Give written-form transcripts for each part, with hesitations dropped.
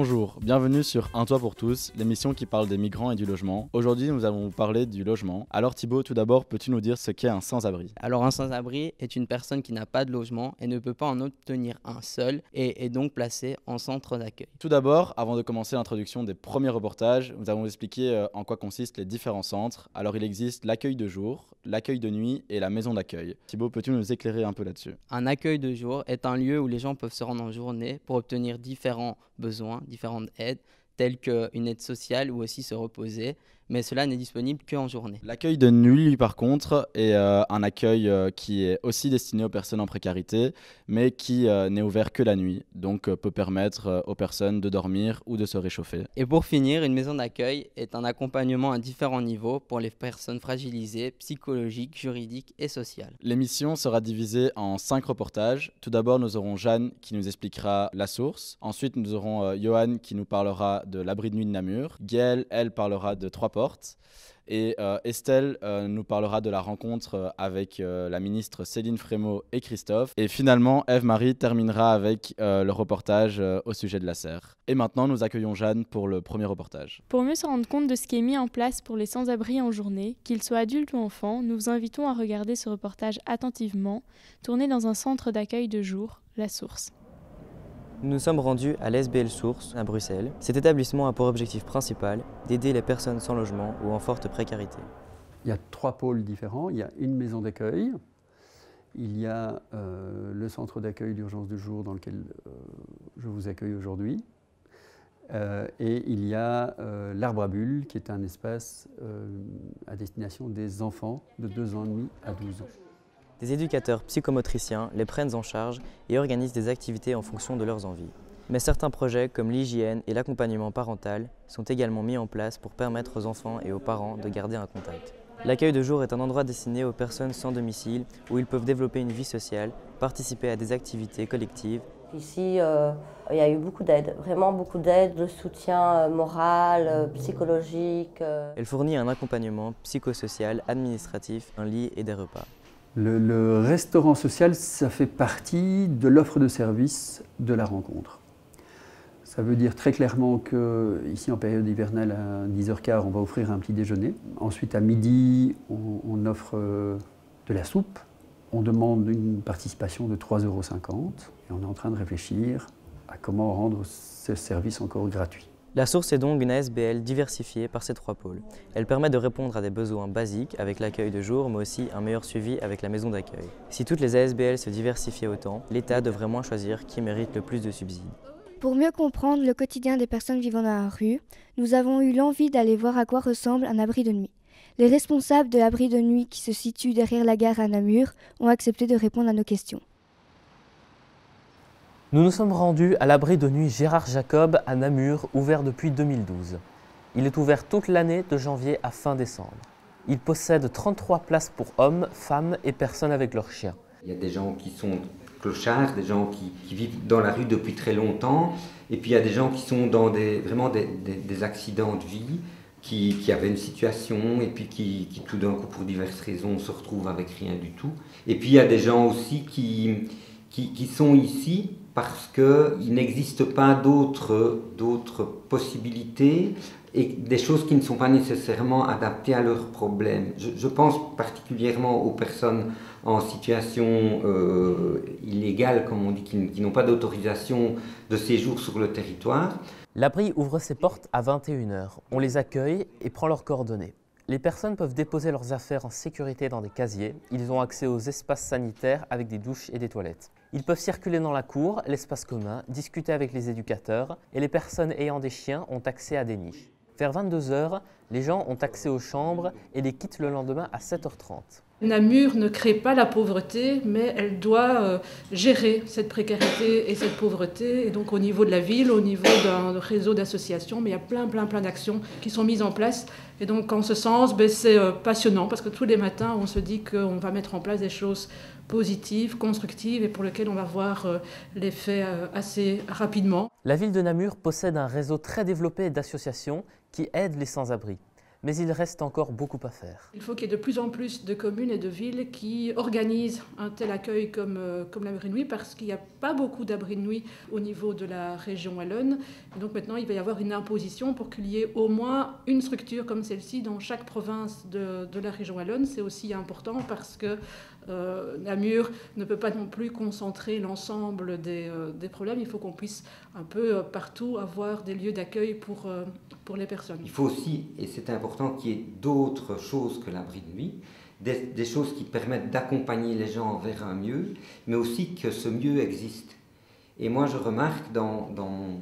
Bonjour, bienvenue sur Un toit pour tous, l'émission qui parle des migrants et du logement. Aujourd'hui, nous allons vous parler du logement. Alors Thibaut, tout d'abord, peux-tu nous dire ce qu'est un sans-abri? Alors un sans-abri est une personne qui n'a pas de logement et ne peut pas en obtenir un seul et est donc placée en centre d'accueil. Tout d'abord, avant de commencer l'introduction des premiers reportages, nous allons vous expliquer en quoi consistent les différents centres. Alors il existe l'accueil de jour, l'accueil de nuit et la maison d'accueil. Thibaut, peux-tu nous éclairer un peu là-dessus? Un accueil de jour est un lieu où les gens peuvent se rendre en journée pour obtenir différents besoins, différentes aides, telles qu'une aide sociale ou aussi se reposer, mais cela n'est disponible qu'en journée. L'accueil de nuit, lui, par contre, est un accueil qui est aussi destiné aux personnes en précarité, mais qui n'est ouvert que la nuit, donc peut permettre aux personnes de dormir ou de se réchauffer. Et pour finir, une maison d'accueil est un accompagnement à différents niveaux pour les personnes fragilisées, psychologiques, juridiques et sociales. L'émission sera divisée en 5 reportages. Tout d'abord, nous aurons Jeanne qui nous expliquera la source. Ensuite, nous aurons Johan qui nous parlera de l'abri de nuit de Namur. Gaëlle, elle, parlera de Trois Portes. Et Estelle nous parlera de la rencontre avec la ministre Céline Frémaux et Christophe. Et finalement, Ève-Marie terminera avec le reportage au sujet de la serre. Et maintenant, nous accueillons Jeanne pour le premier reportage. Pour mieux se rendre compte de ce qui est mis en place pour les sans-abri en journée, qu'ils soient adultes ou enfants, nous vous invitons à regarder ce reportage attentivement, tourné dans un centre d'accueil de jour, La Source. Nous nous sommes rendus à l'SBL Source, à Bruxelles. Cet établissement a pour objectif principal d'aider les personnes sans logement ou en forte précarité. Il y a 3 pôles différents. Il y a une maison d'accueil, il y a le centre d'accueil d'urgence de jour dans lequel je vous accueille aujourd'hui, et il y a l'Arbre à Bulles, qui est un espace à destination des enfants de 2 ans et demi à 12 ans. Des éducateurs psychomotriciens les prennent en charge et organisent des activités en fonction de leurs envies. Mais certains projets comme l'hygiène et l'accompagnement parental sont également mis en place pour permettre aux enfants et aux parents de garder un contact. L'accueil de jour est un endroit destiné aux personnes sans domicile où ils peuvent développer une vie sociale, participer à des activités collectives. Ici, il y a eu beaucoup d'aide, vraiment beaucoup d'aide, de soutien moral, psychologique. Elle fournit un accompagnement psychosocial, administratif, un lit et des repas. Le restaurant social, ça fait partie de l'offre de service de la rencontre. Ça veut dire très clairement qu'ici, en période hivernale, à 10h15, on va offrir un petit déjeuner. Ensuite, à midi, on offre de la soupe. On demande une participation de 3,50 € et on est en train de réfléchir à comment rendre ce service encore gratuit. La Source est donc une ASBL diversifiée par ces 3 pôles. Elle permet de répondre à des besoins basiques avec l'accueil de jour, mais aussi un meilleur suivi avec la maison d'accueil. Si toutes les ASBL se diversifiaient autant, l'État devrait moins choisir qui mérite le plus de subsides. Pour mieux comprendre le quotidien des personnes vivant dans la rue, nous avons eu l'envie d'aller voir à quoi ressemble un abri de nuit. Les responsables de l'abri de nuit qui se situe derrière la gare à Namur ont accepté de répondre à nos questions. Nous nous sommes rendus à l'abri de nuit Gérard Jacob à Namur, ouvert depuis 2012. Il est ouvert toute l'année de janvier à fin décembre. Il possède 33 places pour hommes, femmes et personnes avec leurs chiens. Il y a des gens qui sont clochards, des gens qui vivent dans la rue depuis très longtemps, et puis il y a des gens qui sont dans vraiment des accidents de vie, qui avaient une situation et puis qui tout d'un coup pour diverses raisons se retrouvent avec rien du tout. Et puis il y a des gens aussi qui sont ici parce qu'il n'existe pas d'autres possibilités et des choses qui ne sont pas nécessairement adaptées à leurs problèmes. Je pense particulièrement aux personnes en situation illégale, comme on dit, qui n'ont pas d'autorisation de séjour sur le territoire. L'abri ouvre ses portes à 21 h. On les accueille et prend leurs coordonnées. Les personnes peuvent déposer leurs affaires en sécurité dans des casiers. Ils ont accès aux espaces sanitaires avec des douches et des toilettes. Ils peuvent circuler dans la cour, l'espace commun, discuter avec les éducateurs et les personnes ayant des chiens ont accès à des niches. Vers 22 h, les gens ont accès aux chambres et les quittent le lendemain à 7h30. Namur ne crée pas la pauvreté, mais elle doit gérer cette précarité et cette pauvreté. Et donc au niveau de la ville, au niveau d'un réseau d'associations, mais il y a plein d'actions qui sont mises en place. Et donc en ce sens, c'est passionnant parce que tous les matins, on se dit qu'on va mettre en place des choses positives, constructives et pour lesquelles on va voir l'effet assez rapidement. La ville de Namur possède un réseau très développé d'associations qui aident les sans-abri. mais il reste encore beaucoup à faire. Il faut qu'il y ait de plus en plus de communes et de villes qui organisent un tel accueil comme l'abri de nuit, parce qu'il n'y a pas beaucoup d'abris de nuit au niveau de la région wallonne. Et donc maintenant, il va y avoir une imposition pour qu'il y ait au moins une structure comme celle-ci dans chaque province de la région wallonne. C'est aussi important parce que Namur ne peut pas non plus concentrer l'ensemble des problèmes. Il faut qu'on puisse un peu partout avoir des lieux d'accueil pour les personnes. Il faut aussi, et c'est important, qu'il y ait d'autres choses que l'abri de nuit, des choses qui permettent d'accompagner les gens vers un mieux, mais aussi que ce mieux existe. Et moi, je remarque dans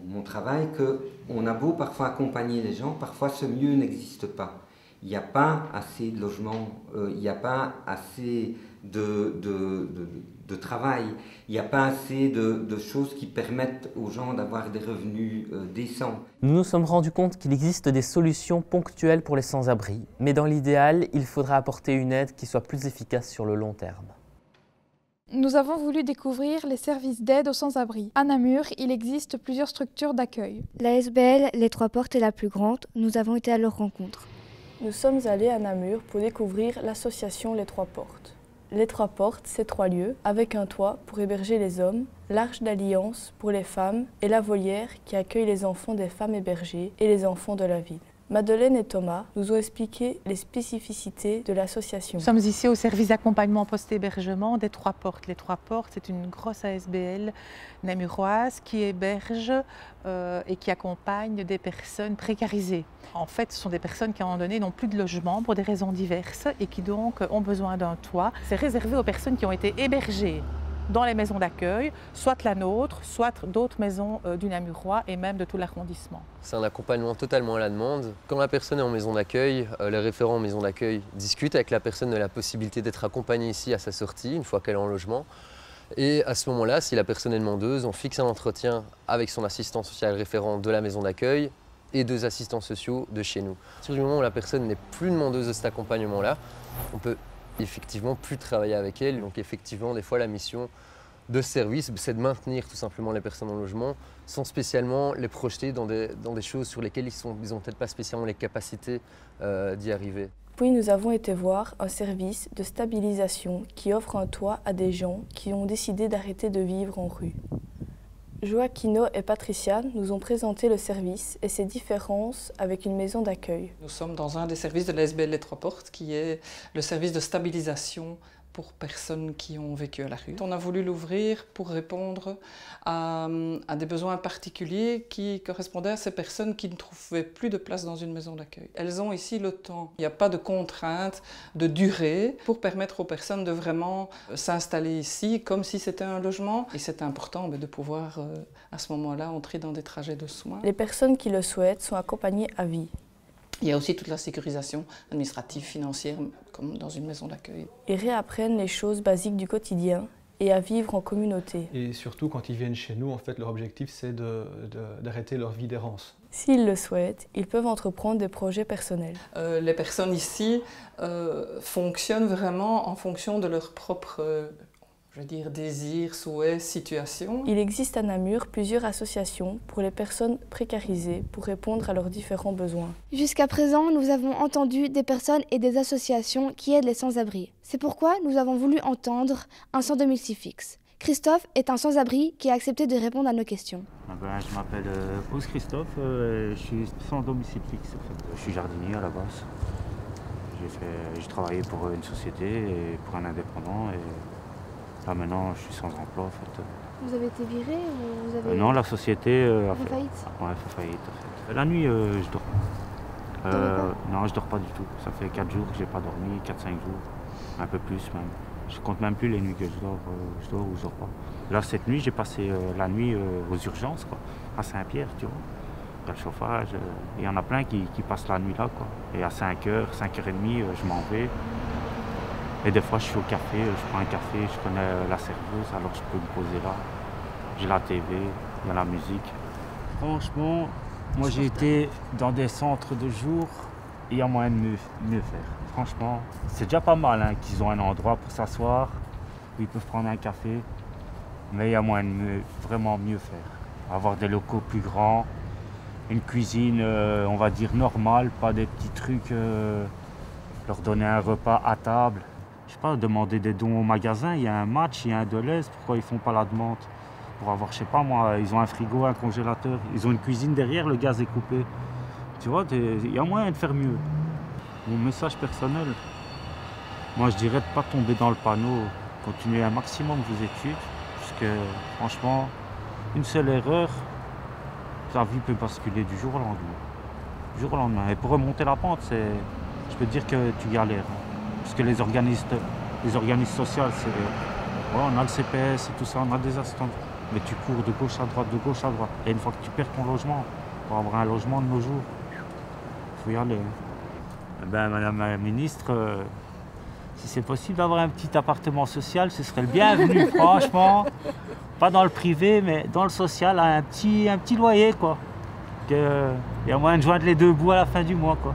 mon travail qu'on a beau parfois accompagner les gens, parfois ce mieux n'existe pas. Il n'y a pas assez de logements, il n'y a pas assez de travail, il n'y a pas assez de choses qui permettent aux gens d'avoir des revenus décents. Nous nous sommes rendus compte qu'il existe des solutions ponctuelles pour les sans-abri, mais dans l'idéal, il faudra apporter une aide qui soit plus efficace sur le long terme. Nous avons voulu découvrir les services d'aide aux sans-abri. À Namur, il existe plusieurs structures d'accueil. La SBL Les Trois Portes est la plus grande, nous avons été à leur rencontre. Nous sommes allés à Namur pour découvrir l'association Les Trois Portes. Les Trois Portes, c'est 3 lieux, avec un toit pour héberger les hommes, l'Arche d'Alliance pour les femmes et la volière qui accueille les enfants des femmes hébergées et les enfants de la ville. Madeleine et Thomas nous ont expliqué les spécificités de l'association. Nous sommes ici au service d'accompagnement post-hébergement des Trois Portes. Les Trois Portes, c'est une grosse ASBL namuroise qui héberge et qui accompagne des personnes précarisées. En fait, ce sont des personnes qui, à un moment donné, n'ont plus de logement pour des raisons diverses et qui donc ont besoin d'un toit. C'est réservé aux personnes qui ont été hébergées dans les maisons d'accueil, soit la nôtre, soit d'autres maisons du Namurois et même de tout l'arrondissement. C'est un accompagnement totalement à la demande. Quand la personne est en maison d'accueil, les référents en maison d'accueil discutent avec la personne de la possibilité d'être accompagnée ici à sa sortie, une fois qu'elle est en logement. Et à ce moment-là, si la personne est demandeuse, on fixe un entretien avec son assistant social référent de la maison d'accueil et 2 assistants sociaux de chez nous. À partir du moment où la personne n'est plus demandeuse de cet accompagnement-là, on peut effectivement plus travailler avec elle. Donc effectivement, des fois, la mission de ce service, c'est de maintenir tout simplement les personnes en logement sans spécialement les projeter dans des choses sur lesquelles ils n'ont peut-être pas spécialement les capacités d'y arriver. Puis nous avons été voir un service de stabilisation qui offre un toit à des gens qui ont décidé d'arrêter de vivre en rue. Joaquino et Patricia nous ont présenté le service et ses différences avec une maison d'accueil. Nous sommes dans un des services de la SBL Les Trois Portes qui est le service de stabilisation pour personnes qui ont vécu à la rue. On a voulu l'ouvrir pour répondre à des besoins particuliers qui correspondaient à ces personnes qui ne trouvaient plus de place dans une maison d'accueil. Elles ont ici le temps. Il n'y a pas de contrainte de durée pour permettre aux personnes de vraiment s'installer ici comme si c'était un logement. Et c'est important de pouvoir à ce moment-là entrer dans des trajets de soins. Les personnes qui le souhaitent sont accompagnées à vie. Il y a aussi toute la sécurisation administrative, financière, comme dans une maison d'accueil. Ils réapprennent les choses basiques du quotidien et à vivre en communauté. Et surtout, quand ils viennent chez nous, en fait, leur objectif, c'est d'arrêter leur vie d'errance. S'ils le souhaitent, ils peuvent entreprendre des projets personnels. Les personnes ici fonctionnent vraiment en fonction de leur propre désirs, souhaits, situations. Il existe à Namur plusieurs associations pour les personnes précarisées pour répondre à leurs différents besoins. Jusqu'à présent, nous avons entendu des personnes et des associations qui aident les sans-abri. C'est pourquoi nous avons voulu entendre un sans domicile fixe. Christophe est un sans-abri qui a accepté de répondre à nos questions. Je m'appelle Ous Christophe, je suis sans domicile fixe. En fait. Je suis jardinier à la base. J'ai travaillé pour une société et pour un indépendant. Et là maintenant, je suis sans emploi en fait. Vous avez été viré ou vous avez... Non, la société a fait faillite. Ouais, fait faillite en fait. La nuit, je dors pas. Non, je dors pas du tout. Ça fait 4 jours que j'ai pas dormi, 4-5 jours, un peu plus même. Je compte même plus les nuits que je dors ou je dors pas. Là, cette nuit, j'ai passé la nuit aux urgences, quoi, à Saint-Pierre, tu vois. Il y a le chauffage, il y en a plein qui passent la nuit là, quoi. Et à 5h, 5h30, je m'en vais. Et des fois, je suis au café, je prends un café, je connais la serveuse, alors je peux me poser là. J'ai la TV, il y a la musique. Franchement, moi j'ai été dans des centres de jour et il y a moyen de mieux faire. Franchement, c'est déjà pas mal hein, qu'ils ont un endroit pour s'asseoir, où ils peuvent prendre un café, mais il y a moyen de vraiment mieux faire. Avoir des locaux plus grands, une cuisine, on va dire, normale, pas des petits trucs, leur donner un repas à table. Je sais pas, demander des dons au magasin, il y a un match, il y a un Deleuze, pourquoi ils font pas la demande? Pour avoir, je sais pas moi, ils ont un frigo, un congélateur, ils ont une cuisine derrière, le gaz est coupé. Tu vois, il y a moyen de faire mieux. Mon message personnel, moi je dirais de ne pas tomber dans le panneau, continuer un maximum vos études, parce que franchement, une seule erreur, ta vie peut basculer du jour au lendemain. Du jour au lendemain. Et pour remonter la pente, je peux te dire que tu galères. Parce que les organismes sociaux, on a le CPS et tout ça, on a des assistants. Mais tu cours de gauche à droite, de gauche à droite. Et une fois que tu perds ton logement, pour avoir un logement de nos jours, il faut y aller. Ben, Madame la ministre, si c'est possible d'avoir un petit appartement social, ce serait le bienvenu, franchement. Pas dans le privé, mais dans le social, un petit loyer, quoi. Il y a moyen de joindre les deux bouts à la fin du mois, quoi.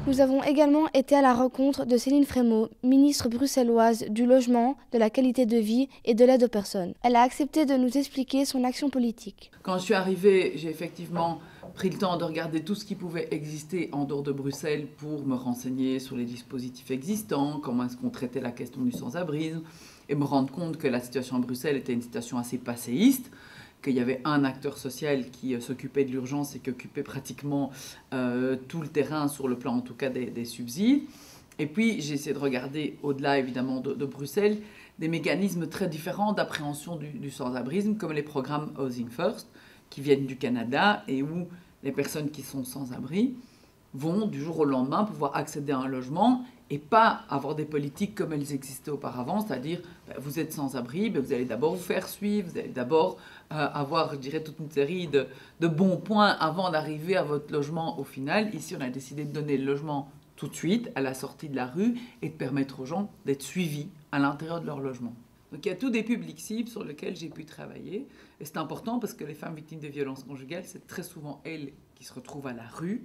Nous avons également été à la rencontre de Céline Frémaux, ministre bruxelloise du logement, de la qualité de vie et de l'aide aux personnes. Elle a accepté de nous expliquer son action politique. Quand je suis arrivée, j'ai effectivement pris le temps de regarder tout ce qui pouvait exister en dehors de Bruxelles pour me renseigner sur les dispositifs existants, comment est-ce qu'on traitait la question du sans-abrisme, et me rendre compte que la situation à Bruxelles était une situation assez passéiste, qu'il y avait un acteur social qui s'occupait de l'urgence et qui occupait pratiquement tout le terrain sur le plan en tout cas des subsides. Et puis j'ai essayé de regarder au-delà évidemment de Bruxelles des mécanismes très différents d'appréhension du sans-abrisme comme les programmes Housing First qui viennent du Canada et où les personnes qui sont sans-abri vont du jour au lendemain pouvoir accéder à un logement et pas avoir des politiques comme elles existaient auparavant, c'est-à-dire vous êtes sans abri, vous allez d'abord vous faire suivre, vous allez d'abord avoir, je dirais, toute une série de bons points avant d'arriver à votre logement au final. Ici, on a décidé de donner le logement tout de suite à la sortie de la rue et de permettre aux gens d'être suivis à l'intérieur de leur logement. Donc il y a tous des publics cibles sur lesquels j'ai pu travailler et c'est important parce que les femmes victimes de violences conjugales, c'est très souvent elles qui se retrouvent à la rue.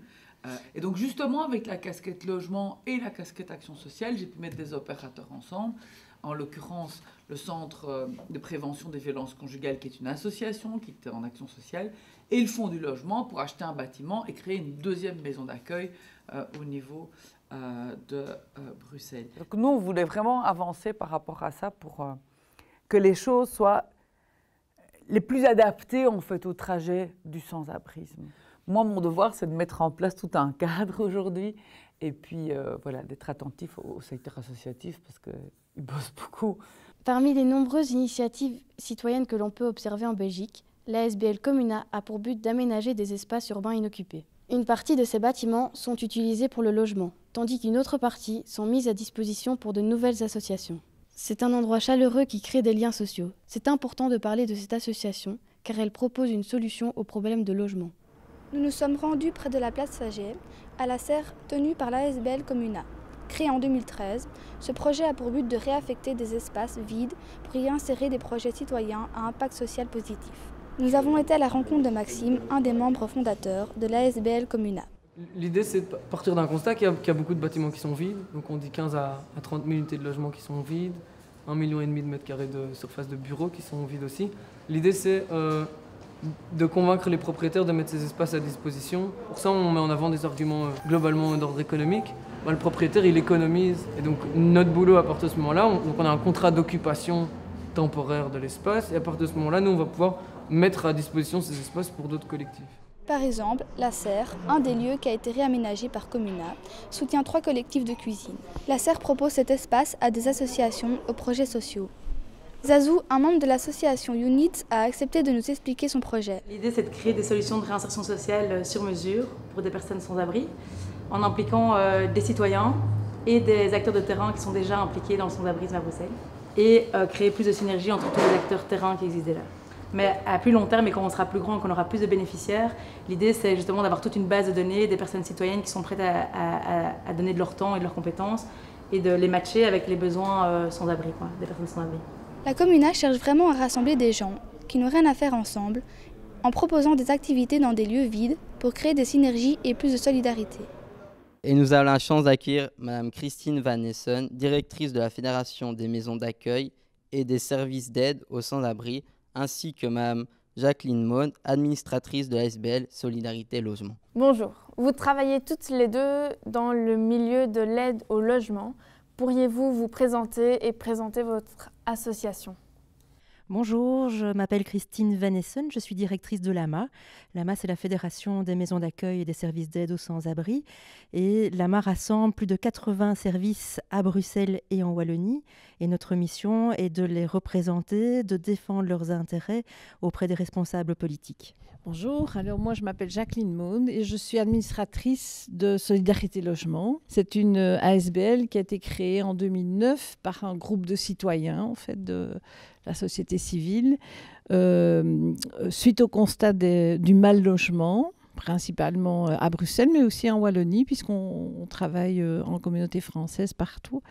Et donc justement avec la casquette logement et la casquette action sociale, j'ai pu mettre des opérateurs ensemble, en l'occurrence le Centre de prévention des violences conjugales qui est une association qui était en action sociale et le Fonds du logement pour acheter un bâtiment et créer une deuxième maison d'accueil au niveau de Bruxelles. Donc nous on voulait vraiment avancer par rapport à ça pour que les choses soient les plus adaptées en fait au trajet du sans-abrisme. Moi, mon devoir, c'est de mettre en place tout un cadre aujourd'hui et puis voilà, d'être attentif au secteur associatif parce qu'il bosse beaucoup. Parmi les nombreuses initiatives citoyennes que l'on peut observer en Belgique, l'ASBL Comuna a pour but d'aménager des espaces urbains inoccupés. Une partie de ces bâtiments sont utilisés pour le logement, tandis qu'une autre partie sont mises à disposition pour de nouvelles associations. C'est un endroit chaleureux qui crée des liens sociaux. C'est important de parler de cette association car elle propose une solution aux problèmes de logement. Nous nous sommes rendus près de la place Faget, à la serre tenue par l'ASBL Comuna. Créé en 2013, ce projet a pour but de réaffecter des espaces vides pour y insérer des projets citoyens à impact social positif. Nous avons été à la rencontre de Maxime, un des membres fondateurs de l'ASBL Comuna. L'idée, c'est de partir d'un constat qu'il y a beaucoup de bâtiments qui sont vides. Donc on dit 15 à 30 000 unités de logement qui sont vides, 1,5 million de mètres carrés de surface de bureaux qui sont vides aussi. L'idée, c'est de convaincre les propriétaires de mettre ces espaces à disposition. Pour ça, on met en avant des arguments globalement d'ordre économique. Le propriétaire, il économise. Et donc, notre boulot à partir de ce moment-là, on a un contrat d'occupation temporaire de l'espace. Et à partir de ce moment-là, nous, on va pouvoir mettre à disposition ces espaces pour d'autres collectifs. Par exemple, la serre, un des lieux qui a été réaménagé par Comuna, soutient 3 collectifs de cuisine. La serre propose cet espace à des associations aux projets sociaux. Zazou, un membre de l'association Unit, a accepté de nous expliquer son projet. L'idée, c'est de créer des solutions de réinsertion sociale sur mesure pour des personnes sans abri, en impliquant des citoyens et des acteurs de terrain qui sont déjà impliqués dans le sans-abrisme à Bruxelles, et créer plus de synergie entre tous les acteurs terrain qui existent déjà. Mais à plus long terme, et quand on sera plus grand et qu'on aura plus de bénéficiaires, l'idée, c'est justement d'avoir toute une base de données des personnes citoyennes qui sont prêtes à donner de leur temps et de leurs compétences, et de les matcher avec les besoins sans-abri, des personnes sans abri. La Comuna cherche vraiment à rassembler des gens qui n'ont rien à faire ensemble en proposant des activités dans des lieux vides pour créer des synergies et plus de solidarité. Et nous avons la chance d'accueillir Mme Christine Van Essen, directrice de la Fédération des maisons d'accueil et des services d'aide aux sans-abri, ainsi que Mme Jacqueline Maune, administratrice de l'ASBL Solidarité Logement. Bonjour, vous travaillez toutes les deux dans le milieu de l'aide au logement. Pourriez-vous vous présenter et présenter votre association ? Bonjour, je m'appelle Christine Vanessen, je suis directrice de l'AMA. L'AMA, c'est la Fédération des maisons d'accueil et des services d'aide aux sans-abri. Et l'AMA rassemble plus de 80 services à Bruxelles et en Wallonie. Et notre mission est de les représenter, de défendre leurs intérêts auprès des responsables politiques. Bonjour, alors moi je m'appelle Jacqueline Maune et je suis administratrice de Solidarité Logement. C'est une ASBL qui a été créée en 2009 par un groupe de citoyens en fait, de la société civile suite au constat du mal logement, principalement à Bruxelles, mais aussi en Wallonie, puisqu'on travaille en communauté française partout.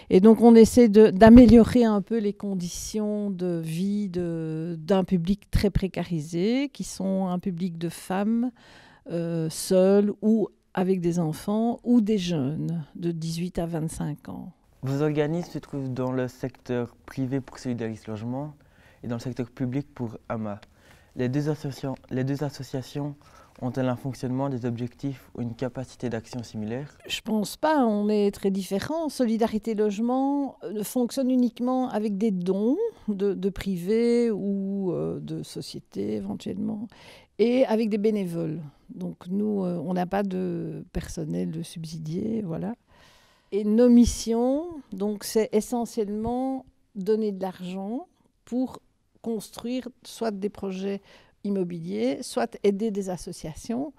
Et donc, on essaie d'améliorer un peu les conditions de vie d'un public très précarisé, qui sont un public de femmes seules ou avec des enfants, ou des jeunes de 18 à 25 ans. Vos organismes se trouvent dans le secteur privé pour Solidarité Logement et dans le secteur public pour AMA. Les deux associations ont-elles un fonctionnement, des objectifs ou une capacité d'action similaire ? Je pense pas, on est très différents. Solidarité Logement fonctionne uniquement avec des dons de privés ou de sociétés éventuellement, et avec des bénévoles. Donc nous, on n'a pas de personnel de subsidié, voilà. Et nos missions, donc, c'est essentiellement donner de l'argent pour construire soit des projets immobiliers, soit aider des associations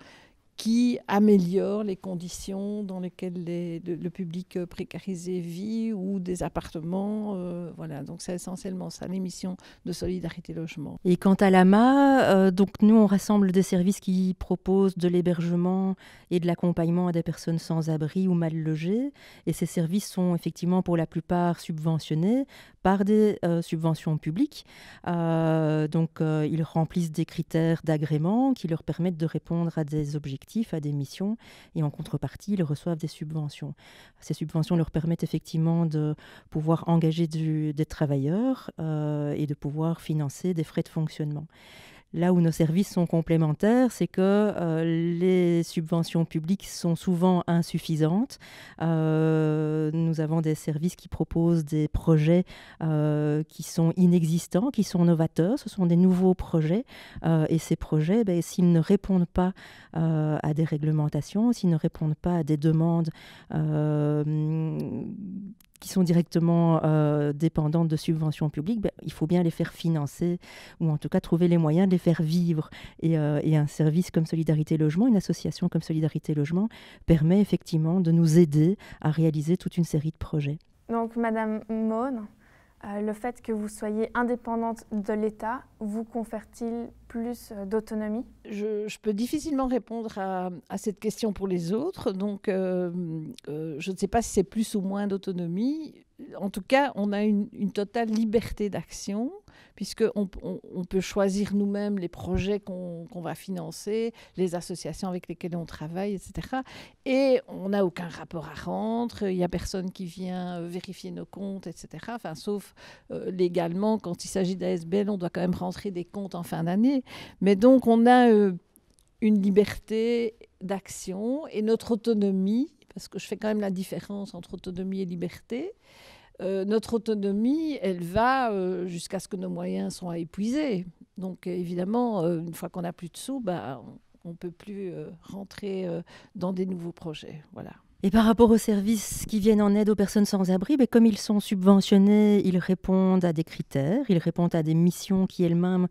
qui améliorent les conditions dans lesquelles le public précarisé vit ou des appartements. Voilà, donc c'est essentiellement ça, les missions de Solidarité Logement. Et quant à l'AMA, donc nous on rassemble des services qui proposent de l'hébergement et de l'accompagnement à des personnes sans abri ou mal logées. Et ces services sont effectivement pour la plupart subventionnés par des subventions publiques. Donc ils remplissent des critères d'agrément qui leur permettent de répondre à des objectifs, à des missions, et en contrepartie, ils reçoivent des subventions. Ces subventions leur permettent effectivement de pouvoir engager des travailleurs et de pouvoir financer des frais de fonctionnement. Là où nos services sont complémentaires, c'est que les subventions publiques sont souvent insuffisantes. Nous avons des services qui proposent des projets qui sont inexistants, qui sont novateurs. Ce sont des nouveaux projets. Et ces projets, s'ils ne répondent pas à des réglementations, s'ils ne répondent pas à des demandes qui sont directement dépendantes de subventions publiques, il faut bien les faire financer ou en tout cas trouver les moyens de les faire vivre. Et un service comme Solidarité Logement, une association comme Solidarité Logement, permet effectivement de nous aider à réaliser toute une série de projets. Donc Madame Maune, le fait que vous soyez indépendante de l'État vous confère-t-il plus d'autonomie ? Je peux difficilement répondre à cette question pour les autres, donc je ne sais pas si c'est plus ou moins d'autonomie. En tout cas, on a une totale liberté d'action, puisqu'on peut choisir nous-mêmes les projets qu'on va financer, les associations avec lesquelles on travaille, etc. Et on n'a aucun rapport à rendre, il n'y a personne qui vient vérifier nos comptes, etc. Enfin, sauf légalement, quand il s'agit d'ASBL, on doit quand même rentrer des comptes en fin d'année. Mais donc, on a une liberté d'action et notre autonomie, parce que je fais quand même la différence entre autonomie et liberté. Notre autonomie, elle va jusqu'à ce que nos moyens soient épuisés. Donc évidemment, une fois qu'on n'a plus de sous, on ne peut plus rentrer dans des nouveaux projets. Voilà. Et par rapport aux services qui viennent en aide aux personnes sans abri, comme ils sont subventionnés, ils répondent à des critères, ils répondent à des missions qui elles-mêmes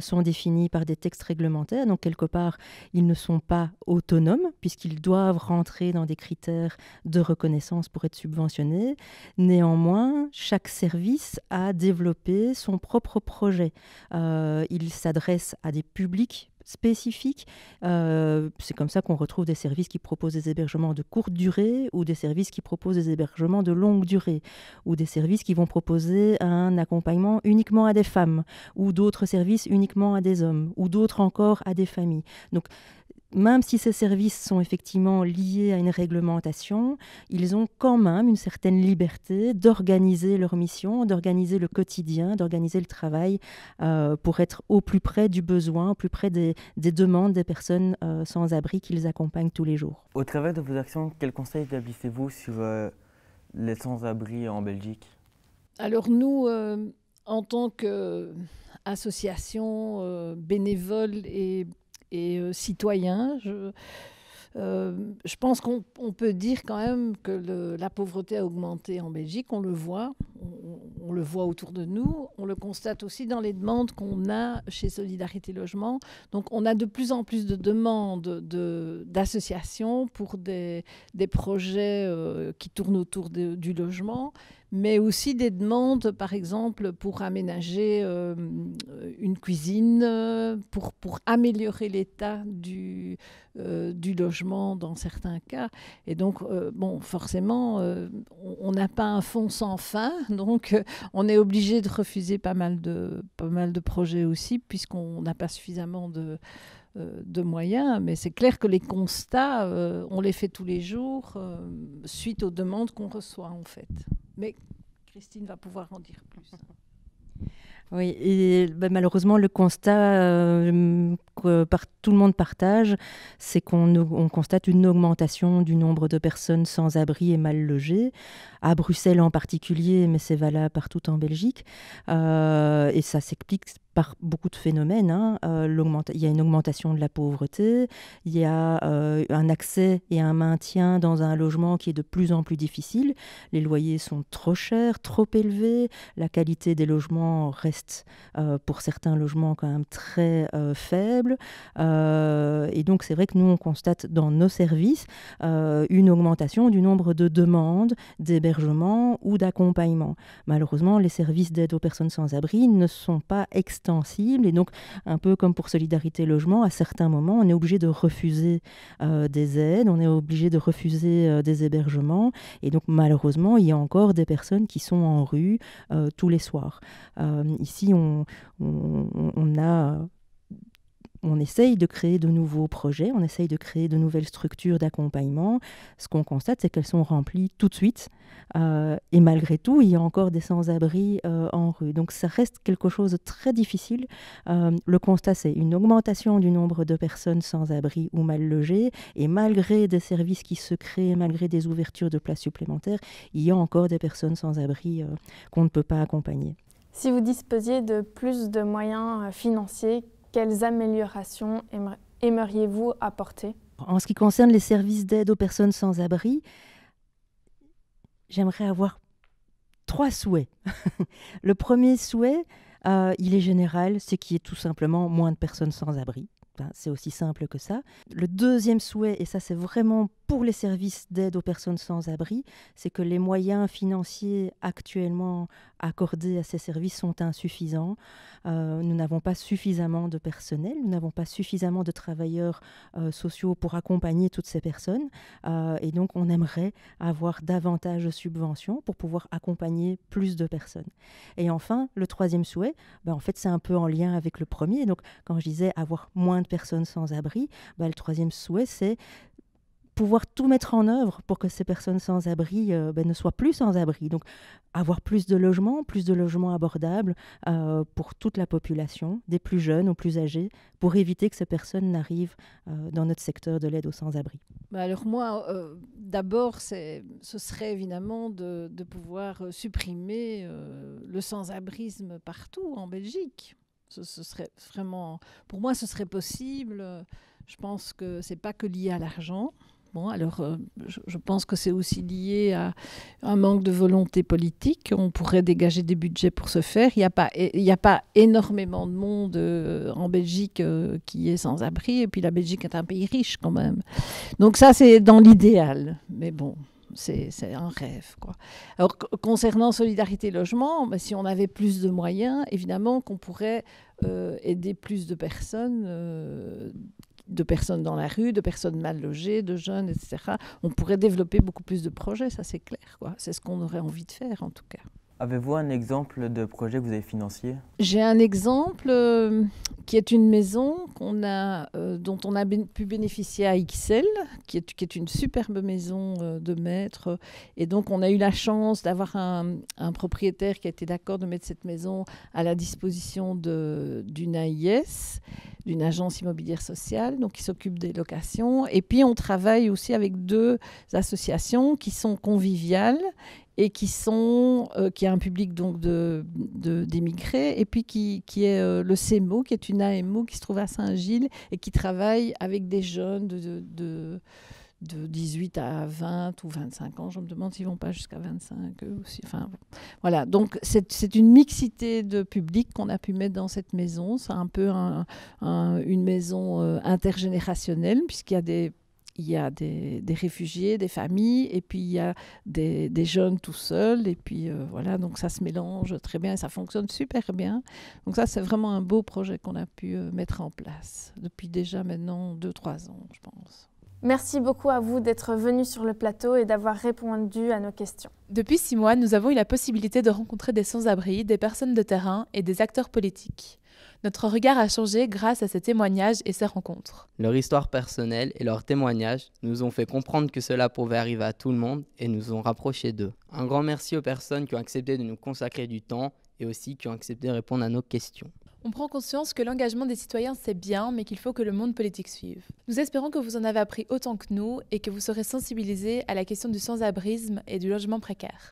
sont définies par des textes réglementaires. Donc quelque part, ils ne sont pas autonomes puisqu'ils doivent rentrer dans des critères de reconnaissance pour être subventionnés. Néanmoins, chaque service a développé son propre projet. Il s'adresse à des publics spécifiques. C'est comme ça qu'on retrouve des services qui proposent des hébergements de courte durée ou des services qui proposent des hébergements de longue durée ou des services qui vont proposer un accompagnement uniquement à des femmes ou d'autres services uniquement à des hommes ou d'autres encore à des familles. Donc même si ces services sont effectivement liés à une réglementation, ils ont quand même une certaine liberté d'organiser leur mission, d'organiser le quotidien, d'organiser le travail pour être au plus près du besoin, au plus près des demandes des personnes sans abri qu'ils accompagnent tous les jours. Au travers de vos actions, quels conseils établissez-vous sur les sans-abri en Belgique? Alors nous, en tant qu'association bénévole et citoyen, je pense qu'on peut dire quand même que la pauvreté a augmenté en Belgique, on le voit autour de nous, on le constate aussi dans les demandes qu'on a chez Solidarité Logement. Donc on a de plus en plus de demandes d'associations pour des projets qui tournent autour du logement, mais aussi des demandes, par exemple, pour aménager une cuisine, pour améliorer l'état du logement dans certains cas. Et donc, bon, forcément, on n'a pas un fonds sans fin, donc on est obligé de refuser pas mal de projets aussi, puisqu'on n'a pas suffisamment de moyens, mais c'est clair que les constats, on les fait tous les jours suite aux demandes qu'on reçoit en fait. Mais Christine va pouvoir en dire plus. Oui, et malheureusement, le constat que tout le monde partage, c'est qu'on constate une augmentation du nombre de personnes sans abri et mal logées, à Bruxelles en particulier, mais c'est valable partout en Belgique. Et ça s'explique par beaucoup de phénomènes. Il y a une augmentation de la pauvreté, il y a un accès et un maintien dans un logement qui est de plus en plus difficile. Les loyers sont trop chers, trop élevés, la qualité des logements reste pour certains logements quand même très faible. Et donc c'est vrai que nous on constate dans nos services une augmentation du nombre de demandes d'hébergement ou d'accompagnement. Malheureusement, les services d'aide aux personnes sans abri ne sont pas extensibles, et donc un peu comme pour Solidarité Logement, à certains moments on est obligé de refuser des aides, on est obligé de refuser des hébergements, et donc malheureusement il y a encore des personnes qui sont en rue tous les soirs. Ici on essaye de créer de nouveaux projets, on essaye de créer de nouvelles structures d'accompagnement. Ce qu'on constate, c'est qu'elles sont remplies tout de suite. Et malgré tout, il y a encore des sans-abri en rue. Donc ça reste quelque chose de très difficile. Le constat, c'est une augmentation du nombre de personnes sans-abri ou mal logées. Et malgré des services qui se créent, malgré des ouvertures de places supplémentaires, il y a encore des personnes sans-abri qu'on ne peut pas accompagner. Si vous disposiez de plus de moyens financiers, quelles améliorations aimeriez-vous apporter? En ce qui concerne les services d'aide aux personnes sans abri, j'aimerais avoir 3 souhaits. Le premier souhait, il est général, c'est qu'il y ait tout simplement moins de personnes sans abri. C'est aussi simple que ça. Le deuxième souhait, et ça c'est vraiment pour les services d'aide aux personnes sans abri, c'est que les moyens financiers actuellement accordés à ces services sont insuffisants. Nous n'avons pas suffisamment de personnel, nous n'avons pas suffisamment de travailleurs sociaux pour accompagner toutes ces personnes. Et donc on aimerait avoir davantage de subventions pour pouvoir accompagner plus de personnes. Et enfin, le troisième souhait, en fait c'est un peu en lien avec le premier. Donc quand je disais avoir moins de personnes sans abri, le troisième souhait c'est pouvoir tout mettre en œuvre pour que ces personnes sans abri ne soient plus sans abri. Donc avoir plus de logements abordables pour toute la population, des plus jeunes aux plus âgés, pour éviter que ces personnes n'arrivent dans notre secteur de l'aide aux sans-abri. Alors moi, d'abord, ce serait évidemment de pouvoir supprimer le sans-abrisme partout en Belgique. Ce serait vraiment, pour moi, ce serait possible. Je pense que ce n'est pas que lié à l'argent. Bon, alors, je pense que c'est aussi lié à un manque de volonté politique. On pourrait dégager des budgets pour ce faire. Il n'y a pas énormément de monde en Belgique qui est sans abri. Et puis la Belgique est un pays riche quand même. Donc ça, c'est dans l'idéal. Mais bon, c'est un rêve, quoi. Alors, concernant Solidarité Logement, si on avait plus de moyens, évidemment qu'on pourrait aider plus de personnes dans la rue, de personnes mal logées, de jeunes, etc. On pourrait développer beaucoup plus de projets, ça c'est clair, quoi. C'est ce qu'on aurait envie de faire en tout cas. Avez-vous un exemple de projet que vous avez financé? J'ai un exemple qui est une maison dont on a pu bénéficier à XL, qui est une superbe maison de maître. Et donc, on a eu la chance d'avoir un propriétaire qui a été d'accord de mettre cette maison à la disposition d'une AIS, d'une agence immobilière sociale, donc qui s'occupe des locations. Et puis, on travaille aussi avec 2 associations qui sont conviviales et qui a un public donc d'émigrés, et puis qui est le CEMO, qui est une AMO qui se trouve à Saint-Gilles et qui travaille avec des jeunes de 18 à 20 ou 25 ans. Je me demande s'ils ne vont pas jusqu'à 25 eux aussi. Enfin, voilà, donc c'est une mixité de public qu'on a pu mettre dans cette maison. C'est un peu une maison intergénérationnelle, puisqu'il y a des réfugiés, des familles, et puis il y a des jeunes tout seuls, et puis voilà, donc ça se mélange très bien, et ça fonctionne super bien. Donc ça, c'est vraiment un beau projet qu'on a pu mettre en place depuis déjà maintenant 2-3 ans, je pense. Merci beaucoup à vous d'être venus sur le plateau et d'avoir répondu à nos questions. Depuis 6 mois, nous avons eu la possibilité de rencontrer des sans-abri, des personnes de terrain et des acteurs politiques. Notre regard a changé grâce à ces témoignages et ces rencontres. Leur histoire personnelle et leurs témoignages nous ont fait comprendre que cela pouvait arriver à tout le monde et nous ont rapprochés d'eux. Un grand merci aux personnes qui ont accepté de nous consacrer du temps et aussi qui ont accepté de répondre à nos questions. On prend conscience que l'engagement des citoyens, c'est bien, mais qu'il faut que le monde politique suive. Nous espérons que vous en avez appris autant que nous et que vous serez sensibilisés à la question du sans-abrisme et du logement précaire.